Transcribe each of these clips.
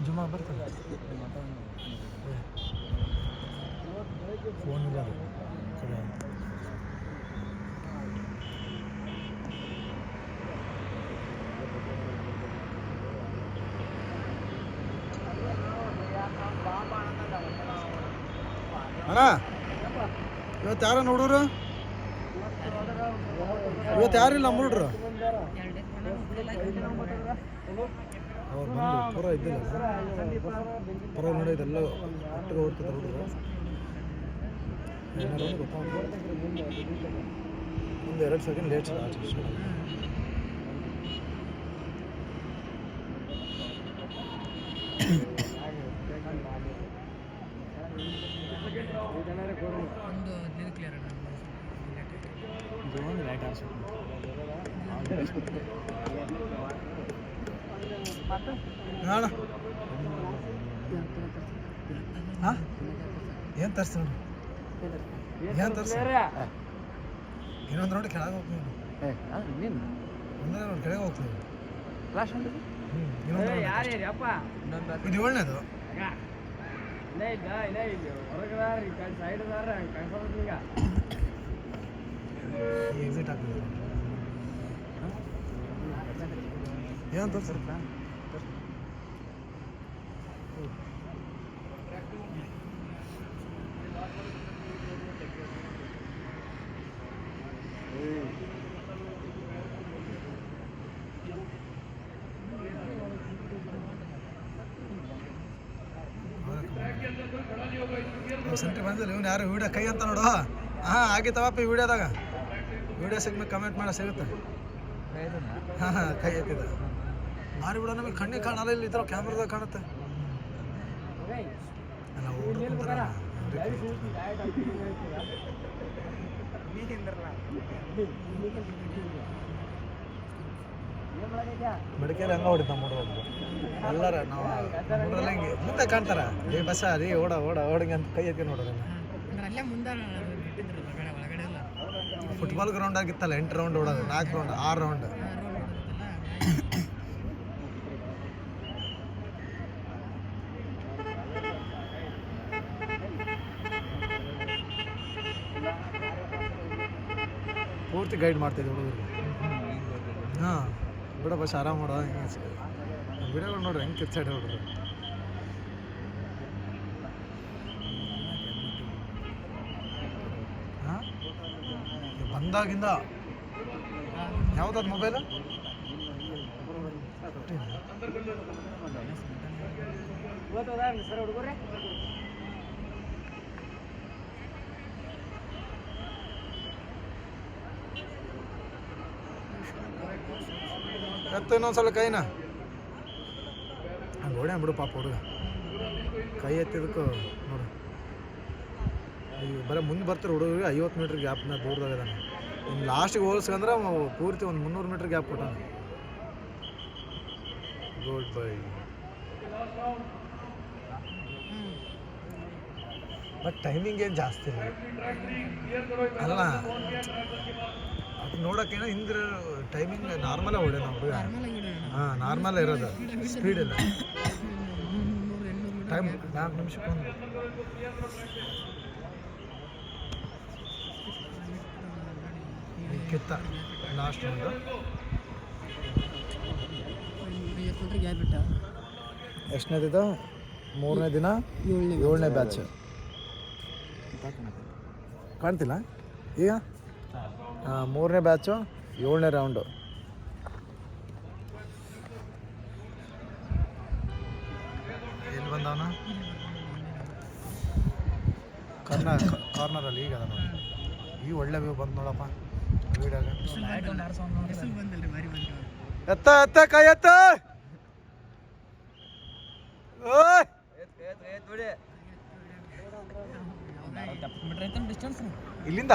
ಜುಮಾ ಬರ್ತಾರೆ ಫೋನ್ ಇಲ್ಲ ಕಡೆ ಅಣ್ಣ ಇವತ್ತು ಯಾರ ನೋಡೋರು ಇವತ್ತು ಯಾರಿಲ್ಲ ನಮ್ಮ ಹುಡ್ರು ಅವ್ರು ಬಂದು ಪೂರ ಇದ್ದಿಲ್ಲ ಪೂರ ನೋಡಿದೆಲ್ಲ ಒಟ್ಟಿಗೆ ಓಡ್ತಿದ್ರು ಹುಡುಗರು ಒಂದು 2 ಸೆಕೆಂಡ್ ಲೇಟ್ ಅಣ್ಣ ಹಾಂ ಏನು ತರಿಸಿ ನೋಡಿ ಏನು ತರಿಸಿ ಇನ್ನೊಂದು ನೋಡಿ ಕೆಳಗೆ ಹೋಗ್ತೀವಿ ಒಂದೇ ನೋಡಿ ಕೆಳಗೆ ಹೋಗ್ತೀವಿ ಇದು 7ನೇದು ಎಕ್ಸಿಟ್ ಆಗ್ತದೆ ಏನು ತೋರಿಸ್ರಿ ಸೆಂಟ್ರಿ ಬಂದಿಲ್ಲ ಇವ್ನು ಯಾರು ವೀಡಿಯೋ ಕೈ ಅಂತ ನೋಡು ಹಾಂ ಆಗಿತ್ತವಪ್ಪ ಈ ವಿಡಿಯೋದಾಗ ವಿಡಿಯೋ ಸಿಗ್ಬೇಕು ಕಮೆಂಟ್ ಮಾಡೋ ಸಿಗುತ್ತೆ ಹಾಂ ಹಾಂ ಕೈ ಎತ್ತಿದ ಮಾರಿ ಬಿಡೋ ನಮಗೆ ಕಣ್ಣಿಗೆ ಕಾಣಲ್ಲ ಇಲ್ಲಿ ಇದ್ರ ಕ್ಯಾಮ್ರಾದಾಗ ಕಾಣುತ್ತೆ ಎಲ್ಲ ಓಡ್ಕೊಂತಾರ ಮಡಿಕೇರಿ ಹಂಗ ಹೊಡಿತ ಮೂಡೋದು ಎಲ್ಲರ ನಾವು ಮೂಡಲ್ಲ ಹಿಂಗೆ ಮುಂದೆ ಕಾಣ್ತಾರ ಏ ಬಸ ರೀ ಓಡ ಓಡ ಓಡಿಗೆ ಅಂತ ಕೈ ಎತ್ತಿ ನೋಡೋದು ಫುಟ್ಬಾಲ್ ಗ್ರೌಂಡ್ ಆಗಿತ್ತಲ್ಲ 8 ರೌಂಡ್ ಓಡೋದು 4 ರೌಂಡ್ 6 ರೌಂಡ್ ಪೂರ್ತಿ ಗೈಡ್ ಮಾಡ್ತಿದ್ದೆ ಹುಡುಗರಿಗೆ ಹಾಂ ಬಿಡ ಬಸ್ ಆರಾಮ್ ಮಾಡೋದು ಹಿಂಗೆ ವಿಡಿಯೋಗಳು ನೋಡ್ರಿ ಹೆಂಗೆ ಕಿರ್ಚಾಡಿ ನೋಡ್ರಿ ಹಾಂ ಬಂದಾಗಿಂದ ಯಾವ್ದಾದ್ರು ಮೊಬೈಲು ಎತ್ತ ಇನ್ನೊಂದ್ಸಲ ಕೈನ ಹಂಗೆ ಓಡ್ಯಾನ ಬಿಡು ಪಾಪ ಹುಡುಗ ಕೈ ಎತ್ತಿದಕ್ಕೂ ನೋಡು ಈಗ ಬರೀ ಮುಂದೆ ಬರ್ತಾರೆ ಹುಡುಗರಿಗೆ 50 ಮೀಟ್ರ್ ಗ್ಯಾಪ್ನ ದೂರದಾಗದಾನೆ ಇನ್ನು ಲಾಸ್ಟಿಗೆ ಹೋಲಿಸ್ಕಂದ್ರೆ ಪೂರ್ತಿ ಒಂದು 300 ಮೀಟ್ರ್ ಗ್ಯಾಪ್ ಕೊಟ್ಟಾನೆ ಗುಡ್ ಬೈ ಬಟ್ ಟೈಮಿಂಗ್ ಏನು ಜಾಸ್ತಿ ಇಲ್ಲ ಅಲ್ಲ ಅದು ನೋಡೋಕ್ಕೇನೋ ಹಿಂದ್ರೆ ಟೈಮಿಂಗ್ ನಾರ್ಮಲೇ ಹೊಡೆ ನಾವು ಹುಡುಗ ಹಾಂ ನಾರ್ಮಲೇ ಇರೋದು ಸ್ಪೀಡ್ ಇಲ್ಲ ಟೈಮ್ 4 ನಿಮಿಷಕ್ಕೊಂದು ಕಿತ್ತ ಲಾಸ್ಟ್ ಒಂದು ಎಷ್ಟನೇದಿದ್ದು 3ನೇ ದಿನ 7ನೇ ಬ್ಯಾಚ್ ಕಾಣ್ತಿಲ್ಲ ಈಗ 3ನೇ ಬ್ಯಾಚು 7ನೇ ರೌಂಡು ಎಲ್ಲಿ ಬಂದವನ ಕಾರ್ನರಲ್ಲಿ ಈಗ ಅದ ನೋಡಿ ಈ ಒಳ್ಳೆ ವ್ಯೂ ಬಂದು ನೋಡಪ್ಪ ವೀಡಿಯೋಗ ಎತ್ತ ಎತ್ತ ಕೈ ಎತ್ತ ಇಲ್ಲಿಂದ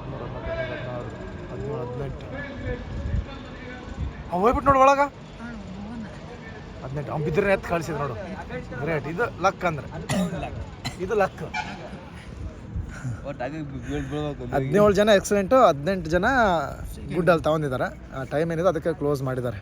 ಅವು ಹೋಗ್ಬಿಟ್ಟು ನೋಡು ಒಳಗೆ 18 ಅವ್ನು ಬಿದ್ದರೆ ಎತ್ತು ಕಳಿಸಿದ್ ನೋಡು ಗ್ರೇಟ್. ಇದು ಲಕ್ ಅಂದ್ರೆ ಇದು ಲಕ್. 17 ಜನ ಎಕ್ಸಲೆಂಟು, 18 ಜನ ಗುಡ್ಡಲ್ಲಿ ತಗೊಂಡಿದ್ದಾರೆ. ಟೈಮ್ ಏನಿದೆ ಅದಕ್ಕೆ ಕ್ಲೋಸ್ ಮಾಡಿದ್ದಾರೆ.